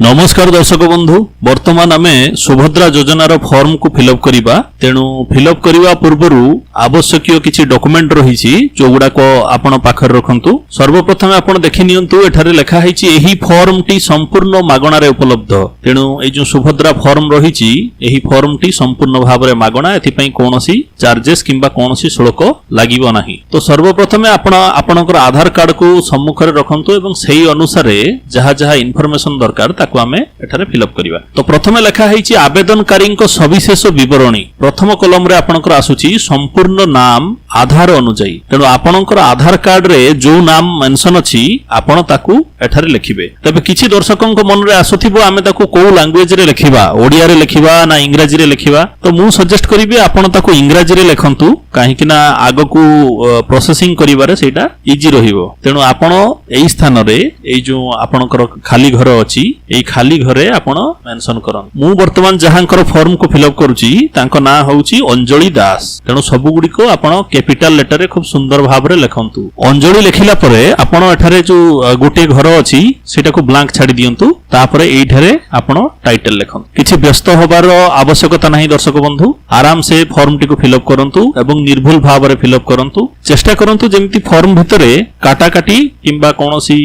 नमस्कार दर्शक बंधु वर्तमान आमे सुभद्रा योजनार फॉर्म को फिलअप करिबा तेणु फिलअप करिबा पूर्वरु आवश्यक किछि डॉक्यूमेंट रहिछि जो गुडा को आपण पाखर रखंतु। सर्वप्रथम आपण देखि नियंतु एठारे लेखा हैछि एही फॉर्म टी संपूर्ण मागणा रे उपलब्ध। तेणु ए जो सुभद्रा फॉर्म रहिछि एही फॉर्म टी संपूर्ण भाव रे मागणा, एथि पई कोनोसी चार्जेस किंबा कोनोसी शुल्क लागिबो नाही। तो सर्वप्रथम आपण आपणकर आधार कार्ड को सम्मुख रे रखंतु एवं सेही अनुसार जहा जहा इनफॉरमेशन दरकार ताकू आमे एठारे फिलअप करिबा। तो प्रथमे लेखा हैछि आवेदनकारी को सविशेष विवरणी। प्रथम कलम रे आपणकर आसुछि संपूर्ण नाम आधार अनुसायी। तेणु आपणकर आधार कार्ड रे जो नाम मेंशन अछि आपण ताकू एठारे लिखिबे। तबे किछि दर्शकक मन रे आसुथिबो आमे ताकू को लैंग्वेज रे लिखिबा, ओडिया रे लिखिबा ना इंग्रजी रे लिखिबा। तो मु सजेस्ट करिबे आपण ताकू इंग्रजी रे लिखंतु, काहे कि ना आगो को प्रोसेसिंग करिबारे सेटा इजी रहिबो। तेणु आपण एई स्थान रे एई जो आपणकर खाली घर अछि एई खाली घरे आपण मेंशन करन। मु वर्तमान जहांकर फॉर्म को फिलअप करूची तांको ना होउची अंजलि दास। तेणु सब गुडी को आपण कैपिटल लेटर रे खूब सुंदर भाव रे लिखंतु। अंजलि लिखिला परे आपण एठारे जो गोटे घर अछि सेटा को ब्लैंक छाडी दियंतु। तापरे एठारे आपण टाइटल लिखंतु। किछि व्यस्त होबार आवश्यकता नाही दर्शक बंधु, आराम से फॉर्म टी को फिलअप करंतु एवं निर्भुल भाव रे फिलअप करंतु। चेष्टा करंतु जेमति फॉर्म भितरे काटाकाटी किंबा कोनोसी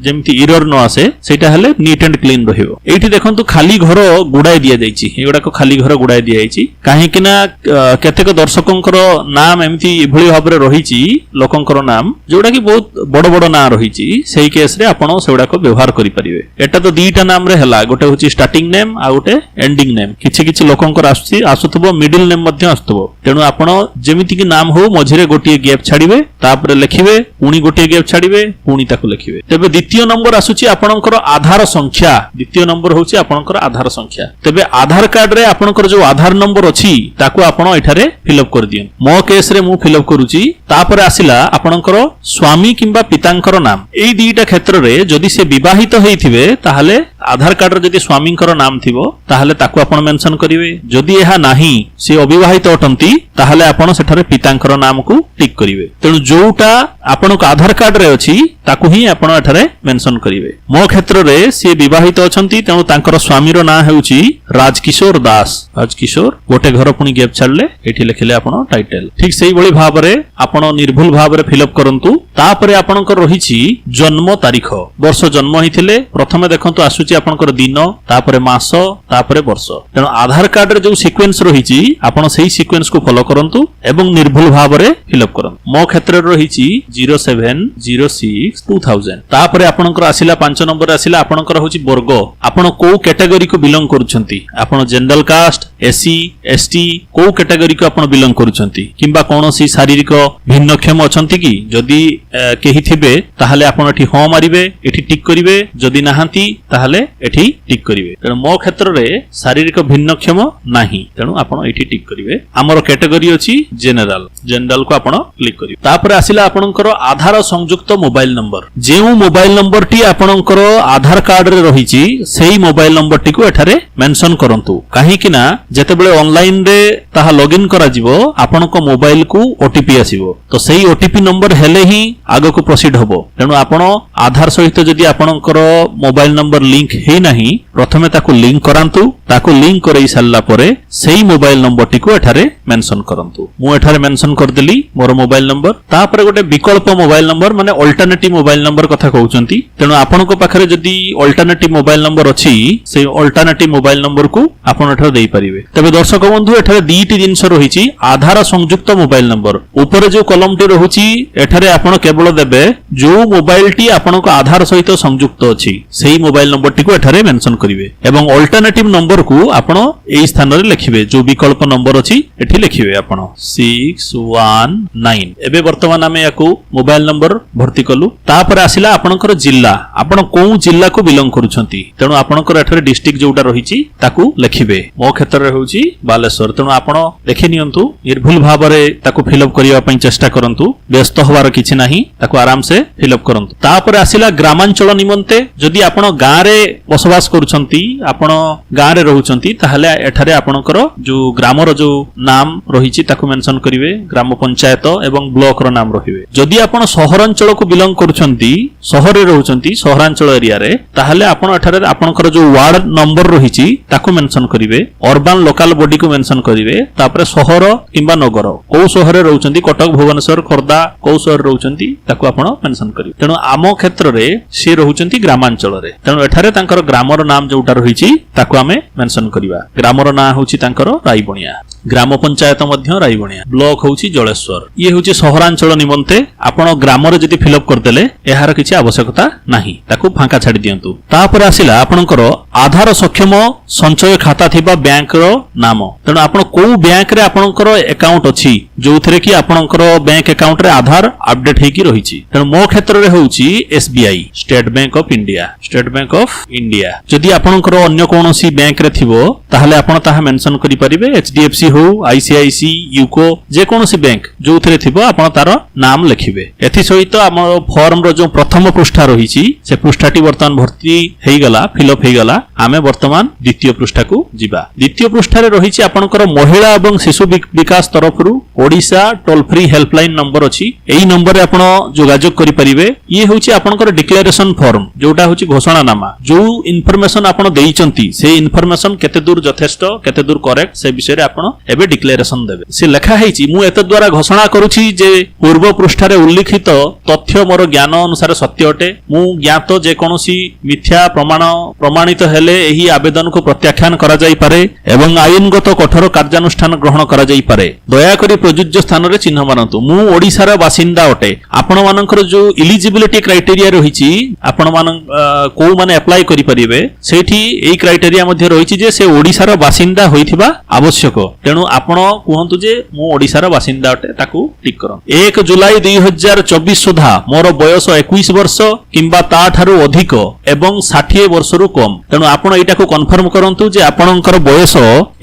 जेमति एरर न आसे सेटा हेले नीट एंड क्लीन रहिबो। एठी देखंतु खाली घर गुडाई दिया जायछि, एगुडा को खाली घर गुडाई दिया जायछि काहे कि ना केतेक दर्शकंकर नाम एमति एभली भाव रे रहिछि लोकंकर नाम जोडा कि बहुत बड़ बड़ नाम रहिछि। सेही केस रे आपण सेगुडा को व्यवहार करि परिबे। एटा तो दीटा नाम रे हला, गोटे होछि स्टार्टिंग नेम आ गोटे एंडिंग नेम। किछि किछि लोकंकर आसुथबो मिडिल नेम मध्ये आसुथबो। तेणु आपण जेमिति कि नाम हो मझिरे गोटे गैप छाडिबे, तापर लिखिबे, पुनी गोटे गैप छाडिबे, पुनी ताकु लिखिबे। तबे द्वितीय नंबर आसुछि आपणकर आधार संख्या। द्वितीय नंबर होछि आपणकर आधार संख्या। तबे आधार कार्ड रे आपणकर जो आधार नंबर अछि ताकु आपण एठारे फिलअप कर दियन। मो केस रे मु फिलअप करूची। तापर आसिला आपणकर स्वामी किंबा पितांकर नाम। एई दुईटा क्षेत्र रे जदि से विवाहित हेइथिबे ताहाले आधार कार्ड रे जदि स्वामींकर नाम थिबो ताहाले ताकु आपण मेंशन करिवे। जदि एहा नाही से अविवाहित अटंती ताहाले आपण सेठारे पितांकर नाम को टिक करिवे। तेणु जोटा आपणक आधार कार्ड रे अछि ताकु ही आपण एठारे मेंशन करिवे। मो क्षेत्र रे से विवाहित अछंती तेणु तांकर स्वामीर नाम हेउची राजकिशोर दास। राजकिशोर गोटे घर पुनी गैप छाडले एठी लिखले आपण टाइटल। ठीक सेही बळी भाव रे आपण निर्भुल भाव रे फिलअप करंतु। तापरे आपणकर रहिछि जन्म तारीख, वर्ष जन्म हिथिले। प्रथमे देखंतु आसुची आपणकर दिन, तापरे मास, तापरे वर्ष। तेणु आधार कार्ड रे जो सीक्वेंस रहिछि आपण सेही सीक्वेंस को फॉलो करंतु एवं निर्भुल भाव रे फिलअप करंतु। मो क्षेत्र रे रहिछि 07062000। तापरे आपणकर आसिला 5 नंबर आसिला आपणकर होछि वर्ग। आपण को कैटेगरी को बिलोंग करूछंती, आपण जनरल कास्ट, एससी, एसटी को कैटेगरी को आपण बिलोंग करूछंती किंबा कोनोसी शारीरिक भिन्नक्षम अछंती कि जदि केही थिबे ताहाले आपण एठी ह मारिबे, एठी टिक करिवे। जदि नाहांती ताहाले एठी टिक करिवे। तेणु मो क्षेत्र रे शारीरिक भिन्नक्षम नाही, तेणु आपण एठी टिक करिवे। हमर कैटेगरी अछि जनरल, जनरल को आपण क्लिक करिवे। तापर आसिला आपणकर आधार संयुक्त मोबाइल नंबर। जेउ मोबाइल नंबर टी आपणकर आधार कार्ड रे रहिछि सेही मोबाइल नंबर टी को एठारे मेंशन करंतु। काहे कि ना जेतेबेले ऑनलाइन रे ताहा लॉगिन करा जिवो आपणक मोबाइल को ओटीपी आसीबो। तो सेही ओटीपी नंबर हेले ही आगो को प्रोसीड होबो। तेणु आपण आधार सहित जदि आपणकर मोबाइल नंबर लिंक हेइ नाही प्रथमे ताकू लिंक करांतु। ताकू लिंक करई सारला परे सेही मोबाइल नंबर टी को एठारे मेंशन करंतु। मु एठारे मेंशन कर देली मोर मोबाइल नंबर। तापरे गोटे विकल्प मोबाइल नंबर माने अल्टरनेटिव मोबाइल नंबर कथा कहउचंती। तेणु आपणक पाखरे जदि अल्टरनेटिव मोबाइल नंबर अछि से अल्टरनेटिव मोबाइल नंबर को आपण एठारे देई परिबे। तबे दर्शक बंधु एठारे दीटी जिंस रहिछि आधार संयुक्त मोबाइल नंबर। ऊपर जो कलम टी रहुछि एठारे आपण केवल देबे जो मोबाइल टी आपणक आधार सहित संयुक्त अछि सेही मोबाइल नंबर टी को एठारे मेंशन करिवे एवं अल्टरनेटिव नंबर को आपण एई स्थान रे लिखिबे। जो विकल्प नंबर अछि एठी लिखिबे आपण 619। एबे वर्तमान आमे याकू मोबाइल नंबर भर्ती कलु। तापर आसिला आपणकर जिल्ला, आपण कोउ जिल्ला को बिलोंग करूछंती। तेणु आपणकर एठारे डिस्ट्रिक्ट जोटा रहिछि ताकू लिखिबे। मो क्षेत्र रे होउछि बालेश्वर। तेणु आपण देखि नियंतु निर्भुल भाव रे ताकू फिलअप करिया पई चेष्टा करंतु व्यस्त होवार किछि नाही ताकू आराम से फिलअप करंतु तापर आसिला ग्रामांचल निमंते जदि आपण गां रे बसवास करूछंती आपण गां रे रहउछंती ताहले एठारे आपणकर जो ग्रामर जो नाम रहिछि ताकू मेंशन करिवे ग्राम पंचायत एवं ब्लॉक रो नाम रहिवे जदि आपण सहरांचल को बिलोंग करूछंती शहर रे रहउछंती सहरांचल एरिया रे ताहले आपण एठारे आपणकर जो वार्ड नंबर रहिछि ताकू मेंशन करिवे अर्बन लोकल बॉडी को मेंशन करिवे तापर शहर किंबा नगर को शहर रे रहउछंती कटक भुवनेश्वर खोरदा को शहर रहउछंती ताकू आपण मेंशन करिवे तेनु आम क्षेत्र रे से रहउछंती ग्रामांचल रे तेनु एठारे तांकर ग्रामर नाम जोटा रहिछि ताकू आमे मेंशन करिवा ग्रामर नाम होछि तांकर राईबणिया ग्राम पंचायत मध्य राईबणिया ब्लॉक होछि जलेश्वर ये होछि सहरांचल निमंते आपण ग्राम रे जदि फिलअप करदेले एहार किछि आवश्यकता नाही ताकू फांका छाडी दियंतु तापर आसिला आपणकर आधार सक्षम संचय खाता थिबा बैंक रो नाम तेनु आपण को बैंक रे आपणकर अकाउंट अछि जोथरे कि आपणकर बैंक अकाउंट रे आधार अपडेट हेकी रहिछि तेनु मो क्षेत्र रे होछि SBI State Bank of India जदि आपणकर अन्य कोनोसी बैंक रे थिबो ताहले आपण ताहा मेंशन करि परिबे एचडीएफसी हो आईसीआईसी यूको जे कोनोसी बैंक जोथरे थिबो आपण तार नाम लिखिबे एथि सहित हमर फॉर्म रो जो प्रथम पृष्ठा रहिछि से पृष्ठाटी वर्तमान भर्ती हेई गला फिलअप हेई गला आमे वर्तमान द्वितीय पृष्ठा को जिबा द्वितीय पृष्ठा रे रहिछि आपणकर महिला एवं शिशु विकास तरफरु Odisha toll free helpline number अछि एई नंबर रे आपण जोगाजोग करि परिबे ये होछि आपणकर डिक्लेरेशन फॉर्म जोटा होछि घोषणानामा जो इन्फॉर्मेशन आपण देइचंती से इन्फॉर्मेशन केते दूर यथेष्ट केते दूर करेक्ट से विषय रे आपण एबे डिक्लेरेशन देबे से लेखा हेछि मु एत द्वारा घोषणा करूछि जे पूर्व पृष्ठा रे उल्लेखित तथ्य मोर ज्ञान अनुसार सत्य अटे मु ज्ञात जे कोनोसी मिथ्या प्रमाणित हेले एही आवेदन को प्रत्याख्यान करा जाई पारे एवं आईनगत कठोर कार्यानुष्ठान ग्रहण करा जाई पारे दया करी प्रयोज्य स्थान रे चिन्ह मानतु मु ओडिसार बासिंदा अटे आपण मानकर जो एलिजिबिलिटी क्राइटेरिया रहिछि आपण मान को माने अप्लाई करि परिबे सेठी एई क्राइटेरिया मध्ये रहिछि जे से ओडिसार बासिंदा होइथिबा आवश्यक तेनु आपण कहंतु जे मु ओडिसार बासिंदा अटे ताकू टिक करो 1 जुलाई 2024 सुधा मोर बयस 21 वर्ष किंबा ता ठारू अधिक एवं 60 वर्ष रु कम तेनु आपण एटा को कन्फर्म करंतु जे आपणकर बयस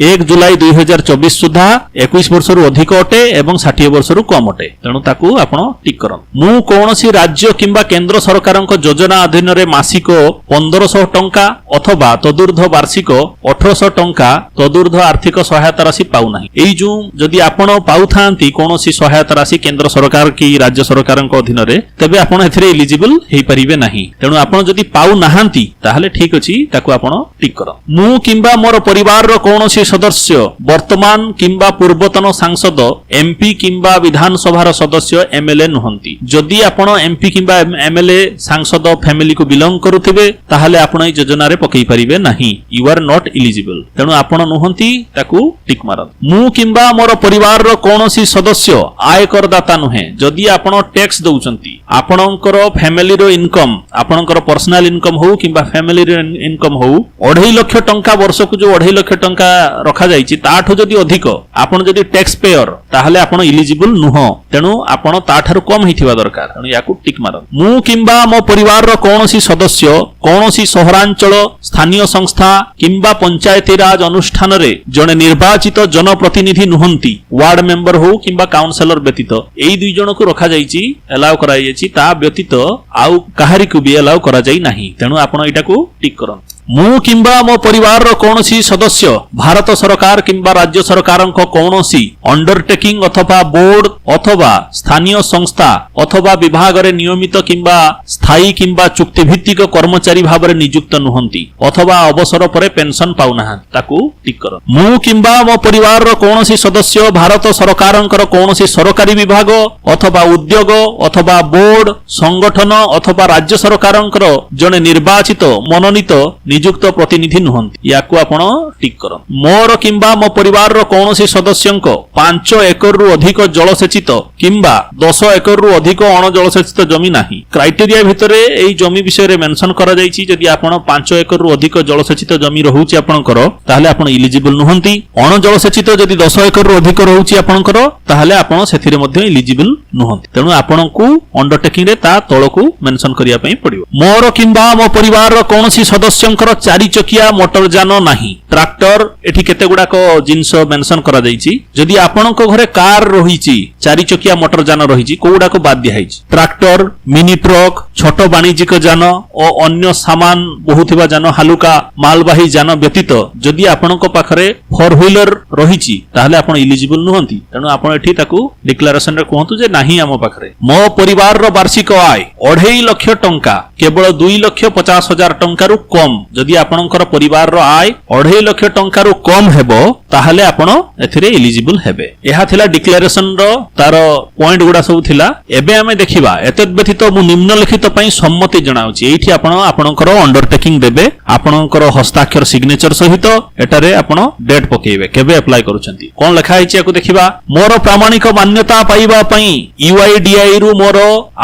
1 जुलाई 2024 सुधा 21 वर्ष रु अधिक अटे एवं 60 वर्ष रु कम अटे तेनु ताकू आपण टिक करो मु कोनोसी राज्य किंबा केंद्र सरकारक योजना अधीन रे मासिक 1500 टंका अथवा तदुर्ध वार्षिक 1800 टंका तदुर्ध आर्थिक सहायता राशि पाउ नाही एई जो जदि आपण पाउथांती कोनोसी सहायता राशि केंद्र सरकार की राज्य सरकारक अधीन रे तबे आपण एथिरे एलिजिबल हेई परिबे नाही तेनु आपण जदि पाउ नाहांती ताहले ठीक अछि ताकू आपण टिक करो मु किंबा मोर परिवार रो कोनोसी सदस्य वर्तमान किंबा पूर्वतन सांसद एमपी किंबा विधानसभा रो सदस्य एमएलए नहंती जदि आपण एमपी किंबा एमएलए सांसद फैमिली को बिलोंग करूथिबे ताहले आपण ए योजना रे पकई परिबे नाही यू आर नॉट एलिजिबल तेनु आपण नहंती ताकू टिक मारत मु किंबा मोर परिवार रो कोनोसी सदस्य आय करदाता नहे जदि आपण टैक्स दउचंती आपणकर फैमिली रो इनकम आपणकर पर्सनल इनकम हो किंबा फैमिली रो इनकम हो 2.5 लाख टंका वर्ष को जो 2.5 लाख टंका रखा जाईची ताठो जदि अधिक आपण जदि टैक्स पेयर ताहले आपण एलिजिबल नुह तेनु आपण ताठारु कम हिथिबा दरकार तेनु याकू टिक मारत मु किंबा मो परिवार रो कोनोसी सदस्य कोनोसी सहरांचल स्थानीय संस्था किंबा पंचायती राज अनुष्ठान रे जने निर्वाचित जनप्रतिनिधि नुहंती वार्ड मेंबर हो किंबा काउंसिलर व्यतीत एई दुई जन को रखा जाईची अलाउ करा जाईची ता व्यतीत आउ काहारी को भी अलाउ करा जाई नाही तेनु आपण एटा को टिक करन मु किंबा मो परिवार रो कोनोसी सदस्य भारत सरकार किंबा राज्य सरकारक कोनोसी अंडरटेकिंग अथवा बोर्ड अथवा स्थानीय संस्था अथवा विभाग रे नियमित किंबा स्थायी किंबा चुक्तिभित्तिक कर्मचारी भाव रे नियुक्त नुहंती अथवा अवसर परे पेंशन पाउना ताकू टिक करो मु किंबा मो परिवार रो कोनोसी सदस्य भारत सरकारक कोनोसी सरकारी विभाग अथवा उद्योग अथवा बोर्ड संगठन अथवा राज्य सरकारक जने निर्वाचित मनोनीत नियुक्त प्रतिनिधि नुहंती याकू आपण टिक करो मोर किंबा मो परिवार रो कोनोसी सदस्यंक 5 एकड़ रु अधिक जलसेचित किंबा 10 एकड़ रु अधिक अण जलसेचित जमी नाही क्राइटेरिया भितरे एई जमी विषय रे मेंशन करा जाईची जदि आपण 5 एकड़ रु अधिक जलसेचित जमी रहउची आपणकर ताहले आपण एलिजिबल नुहंती अण जलसेचित जदि 10 एकड़ रु अधिक रहउची आपणकर ताहले आपण सेथिरे मध्ये एलिजिबल नुहंती तेनु आपणकू अंडरटेकिंग रे ता तळकू मेंशन करिया पई पड़िबो मोर किंबा मो परिवार रो कोनोसी सदस्यंक ଆପଣଙ୍କର 4 ଚକିଆ ମୋଟର ଯାନ ନାହିଁ, ଟ୍ରାକ୍ଟର ଏଠି କେତେ ଗୁଡାକ ଜିନିଷ ମେନସନ କରାଯାଇଛି। ଯଦି ଆପଣଙ୍କ ଘରେ କାର ରହିଛି, 4 ଚକିଆ ମୋଟର ଯାନ ରହିଛି, କୋଉଗୁଡାକ ବାଦ ଦିଆଯାଇଛି? ଟ୍ରାକ୍ଟର, ମିନି ଟ୍ରକ୍, ଛୋଟ ବାଣିଜ୍ୟିକ ଯାନ ଓ ଅନ୍ୟ ସାମାନ ବହୁଥିବା ଯାନ, ହାଲୁକା ମାଲବାହୀ ଯାନ ବ୍ୟତୀତ ଯଦି ଆପଣଙ୍କ ପାଖରେ 4 ହୁଇଲର ରହିଛି ତାହେଲେ ଆପଣ ଇଲିଜିବଲ ନୁହନ୍ତି। ତେଣୁ ଆପଣ ଏଠି ତାକୁ ଡିକ୍ଲାରେସନ ରେ କୁହନ୍ତୁ ଯେ ନାହିଁ ଆମ ପାଖରେ। ମୋ ପରିବାରର ବାର୍ଷିକ ଆୟ 2.5 ଲକ୍ଷ ଟଙ୍କା, କେବଳ 2,50,000 ଟଙ୍କାରୁ କମ୍। ଯଦି ଆପଣଙ୍କର ପରିବାରର ଆୟ 2.5 ଲକ୍ଷ ଟଙ୍କାରୁ କମ୍ ହେବ ତାହେଲେ ଆପଣ ଏଥିରେ ଇଲିଜିବଲ ହେବେ। ଏହା ଥିଲା ଡିକ୍ଲାରେସନ ର ତାର ପଏଣ୍ଟ ଗୁଡା ସବୁ ଥିଲା। ଏବେ ଆମେ ଦେଖିବା ଏତଦ୍ ବ୍ୟତୀତ ମୁଁ ନିମ୍ନଲିଖିତ ପାଇଁ ସମ୍ମତି ଜଣାଉଛି। ଏଇଠି ଆପଣ ଆପଣଙ୍କର ଅଣ୍ଡରଟେକିଂ ଦେବେ, ଆପଣଙ୍କର ହସ୍ତାକ୍ଷର ସିଗ୍ନେଚର ସହିତ ଏଠାରେ ଆପଣ ଡେଟ୍ ପକେଇବେ କେବେ ଆପ୍ଲାଏ କରୁଛନ୍ତି। କଣ ଲେଖା ହେଇଛି ୟାକୁ ଦେଖିବା। ମୋର ପ୍ରାମାଣିକ ମାନ୍ୟତା ପାଇବା ପାଇଁ UIDAI ରୁ ମୋର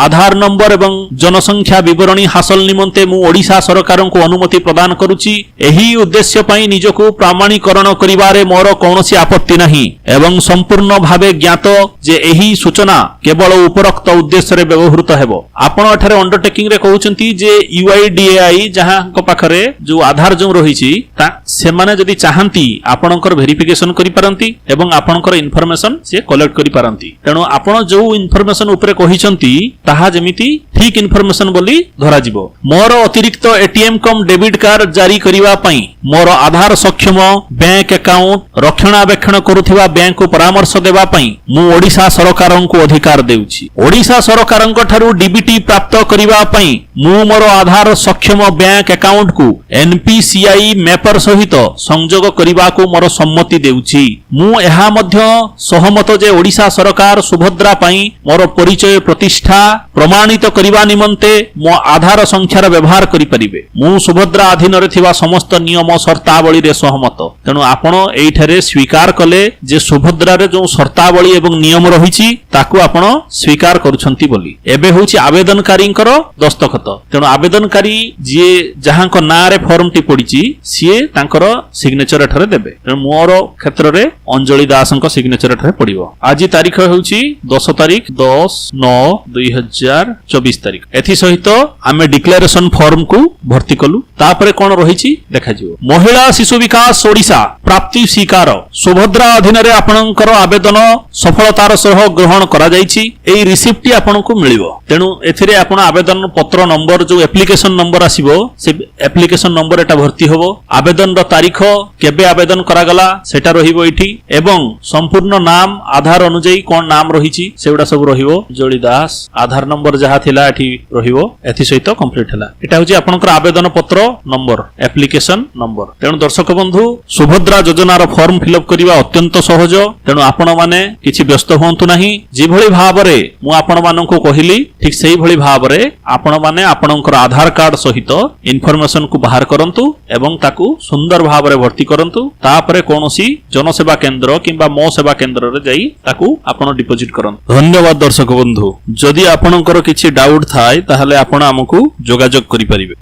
ଆଧାର ନମ୍ବର ଏବଂ ଜନସଂଖ୍ୟା ବିବରଣୀ ହାସଲ ନିମନ୍ତେ ମୁଁ ଓଡ଼ିଶା ସରକାରଙ୍କୁ ଅନୁମତି ପ୍ରଦାନ କରୁଛି। ଏହି ଉଦ୍ଦେଶ୍ୟ ପାଇଁ ନିଜକୁ ପ୍ରମାଣୀକରଣ କରିବାରେ ମୋର କୌଣସି ଆପତ୍ତି ନାହିଁ ଏବଂ ସମ୍ପୂର୍ଣ୍ଣ ଭାବେ ଜ୍ଞାତ ଯେ ଏହି ସୂଚନା କେବଳ ଉପରୋକ୍ତ ଉଦ୍ଦେଶ୍ୟରେ ବ୍ୟବହୃତ ହେବ। ଆପଣ ଏଠାରେ ଅଣ୍ଡରଟେକିଂ ରେ କହୁଛନ୍ତି ଯେ UIDAI ଯାହାଙ୍କ ପାଖରେ ଯୋଉ ଆଧାର ଯୋଉ ରହିଛି ସେମାନେ ଯଦି ଚାହାନ୍ତି ଆପଣଙ୍କର ଭେରିଫିକେସନ କରିପାରନ୍ତି ଏବଂ ଆପଣଙ୍କର ଇନଫରମେସନ ସେ କଲେକ୍ଟ କରିପାରନ୍ତି। ତେଣୁ ଆପଣ ଯୋଉ ଇନଫରମେସନ ଉପରେ କହିଛନ୍ତି ତାହା ଯେମିତି ଠିକ ଇନଫରମେସନ ବୋଲି ଧରାଯିବ। ମୋର ଅତିରିକ୍ତ ATM କମ୍ ଡେବିଟ୍ କାର୍ଡ ଜାରି କରିବା ପାଇଁ ମୋର ଆଧାର ସକ୍ଷମ ବ୍ୟାଙ୍କ ଆକାଉଣ୍ଟ ରକ୍ଷଣାବେକ୍ଷଣ କରୁଥିବା ବ୍ୟାଙ୍କକୁ ପରାମର୍ଶ ଦେବା ପାଇଁ ମୁଁ ଓଡ଼ିଶା ସରକାରଙ୍କୁ ଅଧିକାର ଦେଉଛି। ଓଡ଼ିଶା ସରକାରଙ୍କ ଠାରୁ DBT ପ୍ରାପ୍ତ କରିବା ପାଇଁ ମୁଁ ମୋର ଆଧାର ସକ୍ଷମ ବ୍ୟାଙ୍କ ଆକାଉଣ୍ଟକୁ NPCI ମ୍ୟାପର ସହିତ ସଂଯୋଗ କରିବାକୁ ମୋର ସମ୍ମତି ଦେଉଛି। ମୁଁ ଏହା ମଧ୍ୟ ସହମତ ଯେ ଓଡ଼ିଶା ସରକାର ସୁଭଦ୍ରା ପାଇଁ ମୋର ପରିଚୟ ପ୍ରତିଷ୍ଠା ପ୍ରମାଣିତ କରିବା ନିମନ୍ତେ ମୋ ଆଧାର ସଂଖ୍ୟାର ବ୍ୟବହାର କରିପାରିବେ। ମୁଁ ସୁଭଦ୍ରା ଅଧୀନରେ ଥିବା ସମସ୍ତ ନିୟମ ସର୍ତ୍ତାବଳୀରେ ସହମତ। ତେଣୁ ଆପଣ ଏଇଠାରେ ସ୍ୱୀକାର କଲେ ଯେ ସୁଭଦ୍ରାରେ ଯେଉଁ ସର୍ତ୍ତାବଳୀ ଏବଂ ନିୟମ ରହିଛି ତାକୁ ଆପଣ ସ୍ୱୀକାର କରୁଛନ୍ତି ବୋଲି। ଏବେ ହେଉଛି ଆବେଦନକାରୀଙ୍କର ଦସ୍ତଖତ। ତେଣୁ ଆବେଦନକାରୀ ଯିଏ ଯାହାଙ୍କ ନାଁରେ ଫର୍ମଟି ପଡିଛି ସିଏ ତାଙ୍କର ସିଗ୍ନେଚର ଏଠାରେ ଦେବେ। ତେଣୁ ମୋର କ୍ଷେତ୍ରରେ ଅଞ୍ଜଳି ଦାସଙ୍କ ସିଗ୍ନେଚର ଏଠାରେ ପଡିବ। ଆଜି ତାରିଖ ହେଉଛି 10 ତାରିଖ 10/9/2024 ତାରିଖ। ଏଥିସହିତ ଆମେ ଡିକ୍ଲାରେସନ ଫର୍ମକୁ ଭର୍ତ୍ତି କଲୁ। ତାପରେ କଣ ରହିଛି ଦେଖାଯିବ। ମହିଳା ଶିଶୁ ବିକାଶ ଓଡ଼ିଶା ପ୍ରାପ୍ତି ସ୍ୱୀକାର ସୁଭଦ୍ରା ଅଧୀନରେ ଆପଣଙ୍କର ଆବେଦନ ସଫଳତାର ସହ ଗ୍ରହଣ କରାଯାଇଛି। ଏହି ରିସିପ୍ଟଟି ଆପଣଙ୍କୁ ମିଳିବ। ତେଣୁ ଏଥିରେ ଆପଣ ଆବେଦନ ପତ୍ର ନମ୍ବର ଯୋଉ ଆପ୍ଲିକେସନ ନମ୍ବର ଆସିବ ସେ ଆପ୍ଲିକେସନ ନମ୍ବର এটা ଭର୍ତ୍ତି ହେବ। ଆବେଦନର ତାରିଖ କେବେ ଆବେଦନ କରାଗଲା ସେଟା ରହିବ ଏଠି ଏବଂ ସମ୍ପୂର୍ଣ୍ଣ ନାମ ଆଧାର ଅନୁଯାୟୀ କଣ ନାମ ରହିଛି ସେଗୁଡା ସବୁ ରହିବ। ଜଳି ଦାସ ଆଧାର ନମ୍ବର ଯାହା ଥିଲା ଏଠି ରହିବ। ଏଥି ସହିତ କମ୍ପ୍ଲିଟ ହେଲା। এটা ହେଉଛି ଆପଣଙ୍କର ଆବେଦନ ପତ୍ର ନମ୍ବର ଆପ୍ଲିକେସନ ନମ୍ବର। ତେଣୁ ଦର୍ଶକ ବନ୍ଧୁ ସୁଭଦ୍ରା ଯୋଜନାର ଫର୍ମ ଫିଲଅପ କରିବା ଅତ୍ୟନ୍ତ ସହଜ। ତେଣୁ ଆପଣମାନେ କିଛି ବ୍ୟସ୍ତ ହୁଅନ୍ତୁ ନାହିଁ। ଯେଭଳି ଭାବରେ ମୁଁ ଆପଣମାନଙ୍କୁ କହିଲି ଠିକ ସେଇଭଳି ଭାବରେ ଆପଣମାନେ ଆପଣଙ୍କର ଆଧାର କାର୍ଡ ସହିତ ଇନଫରମେସନ କୁ ବାହାର କରନ୍ତୁ ଏବଂ ତାକୁ ସୁନ୍ଦର ଭାବରେ ଭର୍ତ୍ତି କରନ୍ତୁ। ତାପରେ କୌଣସି ଜନସେବା କେନ୍ଦ୍ର କିମ୍ବା ମୋ ସେବା କେନ୍ଦ୍ରରେ ଯାଇ ତାକୁ ଆପଣ ଡିପୋଜିଟ କରନ୍ତୁ। ଧନ୍ୟବାଦ ଦର୍ଶକ ବନ୍ଧୁ। ଯଦି ଆପଣଙ୍କର କିଛି ଡାଉଟ ଥାଏ ତାହେଲେ ଆପଣ ଆମକୁ ଯୋଗାଯୋଗ କରିପାରିବେ।